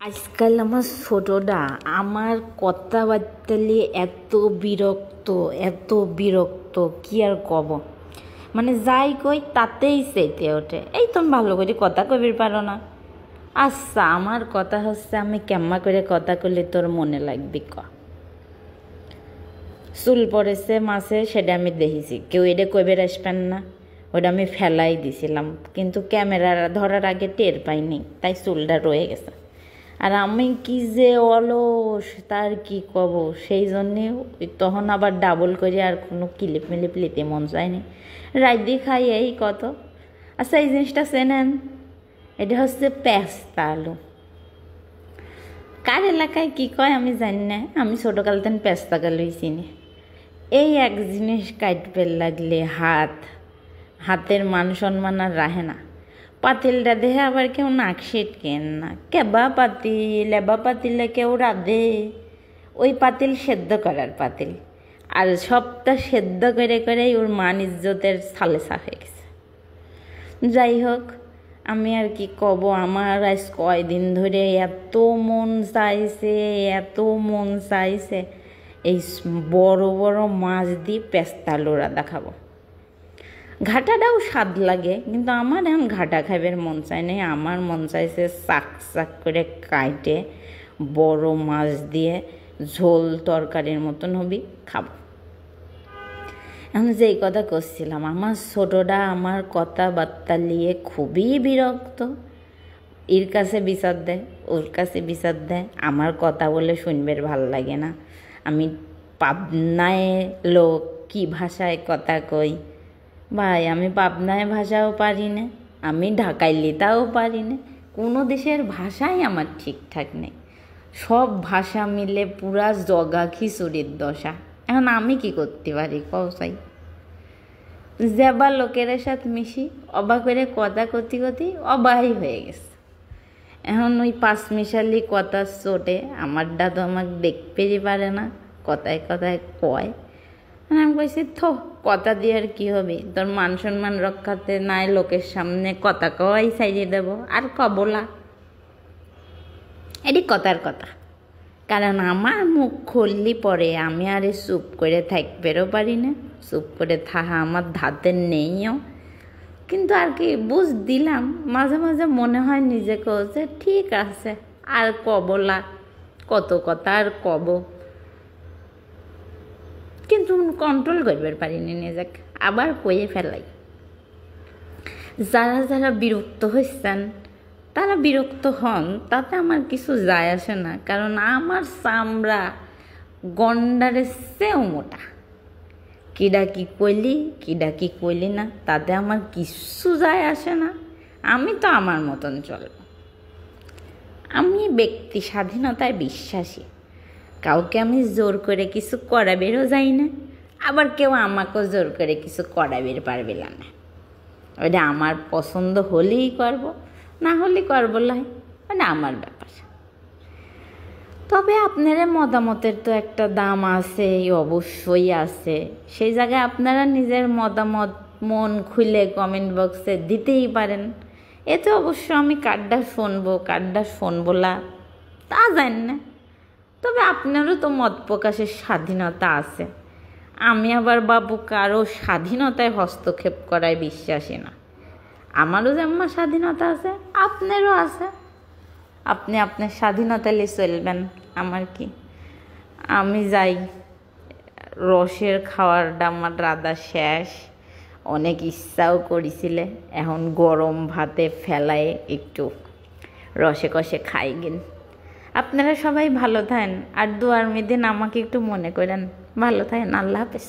আজকাল আমার ছোটটা আমার কথাবার্তা নিয়ে এত বিরক্ত কি আর কব। মানে যাই কই তাতেই চেতে ওঠে, এই তুমি ভালো করে কথা কবির পারো না। আচ্ছা, আমার কথা হচ্ছে আমি কেম্মা করে কথা কইলে তোর মনে লাগবে ক? চুল পড়েছে মাছে, সেটা আমি দেখেছি, কেউ এটা কইবের আসবেন না, ওটা আমি ফেলাই দিছিলাম, কিন্তু ক্যামেরা ধরার আগে টের পাইনি, তাই চুলটা রয়ে গেছে। আর আমি কি যে অলস তার কি কব, সেই জন্যে তখন আবার ডাবল করে আর কোনো ক্লিপ মিলিপ লিতে মন চায়নি, রাইদি খাই এই কত। আচ্ছা, এই জিনিসটা চেনেন? এটা হচ্ছে পেস্তা আলু। কার এলাকায় কি কয় আমি জানি না, আমি ছোটোকাল তেন পেস্তা কালুই চিনি। এই এক জিনিস কাটবে লাগলে হাতের মান সম্মান আর রাহে না। পাতিলটা দেখে আবার কেউ নাক কেন না, কেবা পাতিলে কেউ রাধে, ওই পাতিল সেদ্ধ করার পাতিল, আর সবটা সেদ্ধ করে করেই ওর মান ইজ্জতের সালেসা হয়ে গেছে। যাই হোক, আমি আর কি কব, আমার আজ কয়দিন ধরে এত মন চাইছে এই বড় বড় মাছ দিয়ে পেস্তা লোড়া দেখাবো। ঘাটাটাও স্বাদ লাগে, কিন্তু আমার এখন ঘাটা খাইবার মন চায় নাই, আমার মন চাইছে চাক করে কাটে বড় মাছ দিয়ে ঝোল তরকারির মতন হবি খাবো। এখন যেই কথা করছিলাম, আমার ছোটটা আমার কথাবার্তা নিয়ে খুবই বিরক্ত। এর কাছে বিচার দেয়, ওর কাছে বিচার দেয়, আমার কথা বলে শুনবার ভাল লাগে না। আমি পাবনায় লোক, কি ভাষায় কথা কই ভাই, আমি পাবনায় ভাষাও পারি না, আমি ঢাকায় লিতাও পারি না, কোনো দেশের ভাষাই আমার ঠিকঠাক নেই, সব ভাষা মিলে পুরা জগা খিচুড়ির দশা। এখন আমি কি করতে পারি কৌসাই? যেবা লোকের সাথে মিশি অবাক করে কথা করতে অবাই হয়ে গেছে। এখন ওই পাঁচ মিশালি কথা চোটে আমার দাদু আমাকে দেখতেই পারে না, কথায় কয়। আমি কইছি, কথা দিয়ে আর কি হবে, তোর মান সম্মান রক্ষাতে নাই লোকের সামনে কথা কওয়াই সাইজে দেব, আর কবলা এটি কথার কথা। কারণ আমার মুখ খুললি পরে আমি আর চুপ করে থাকবেরও পারি না, চুপ করে থাকা আমার ধাতে নেইও। কিন্তু আর কি বুঝ দিলাম, মাঝে মাঝে মনে হয় নিজেকেও যে ঠিক আছে, আর কবলা কত কথা আর কব, কিন্তু কন্ট্রোল করবার পারিনি নিজেকে, আবার কয়ে ফেলাই। যারা বিরক্ত হচ্ছেন তারা বিরক্ত হন, তাতে আমার কিছু যায় আসে না, কারণ আমার চামড়া গন্ডারের চেয়েও মোটা। কিডা কি কইলি না, তাতে আমার কিছু যায় আসে না। আমি তো আমার মতন চলব। আমি ব্যক্তি স্বাধীনতায় বিশ্বাসী, কাউকে আমি জোর করে কিছু করাবেরও যাই না, আবার কেউ আমাকেও জোর করে কিছু করাবের পারবে না। ওইটা আমার পছন্দ হলেই করব, না হলে করবো লাই, মানে আমার ব্যাপার। তবে আপনারা মতামতের তো একটা দাম আছে, অবশ্যই আছে। সেই জায়গায় আপনারা নিজের মতামত মন খুলে কমেন্ট বক্সে দিতেই পারেন। এতে অবশ্য আমি কার্ডটা শুনবো না তা জানি না, তবে আপনারও তো মত প্রকাশের স্বাধীনতা আছে। আমি আবার বাবু কারো স্বাধীনতায় হস্তক্ষেপ করায় বিশ্বাসী না। আমারও যেমন স্বাধীনতা আছে, আপনারও আছে, আপনি আপনার স্বাধীনতা নিয়ে চলবেন, আমার কি। আমি যাই, রসের খাওয়ারটা আমার রাধা শেষ, অনেক ইচ্ছাও করেছিলে, এখন গরম ভাতে ফেলায় একটু রসে কষে খাই গিন। আপনারা সবাই ভালো থাকেন, আর দুয়ার মেদিন আমাকে একটু মনে করেন। ভালো থাকেন, আল্লাহ হাফেজ।